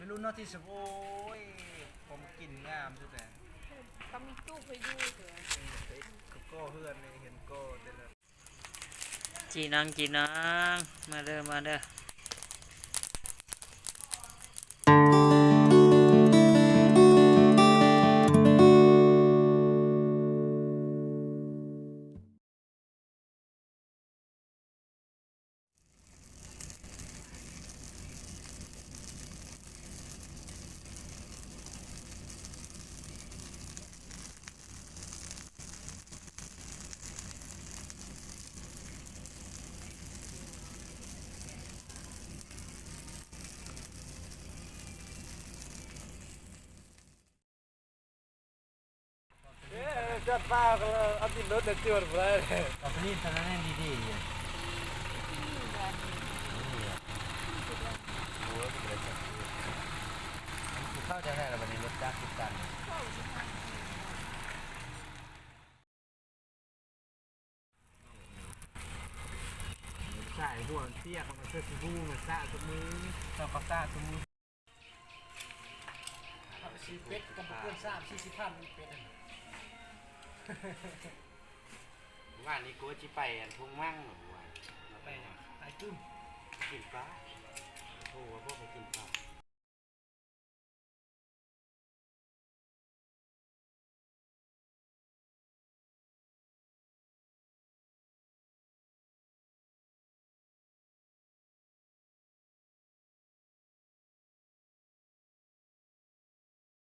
ไม่รู้เนาะที่สุดโอ้ยผมกินงามสุดเลยก็มีตู้ไปดูเถอะโก้เพื่อนนี่เห็นโก้เต็มเลยจีนังมาเด้อมาเด้อจัดป้าก็เอาติดรถเด็ดจิ๋วไปเลยเอาไปนี่ตอนนั้นดีๆเข้าใจได้แล้ววันนี้รถจักรติดกันใช่หัวเตี้ยเขามาเชื่อสิบูมาซ่าตัวมือเราก็ซ่าตัวมือเอาไปซีเป็ดกับเพื่อน30-40,000เป็ดว่านี่กูจะไปอันทุ่งมั่งหรือว่า ไปไอ้กึ้มกินปลาโอ้โหพวกไปกินปลา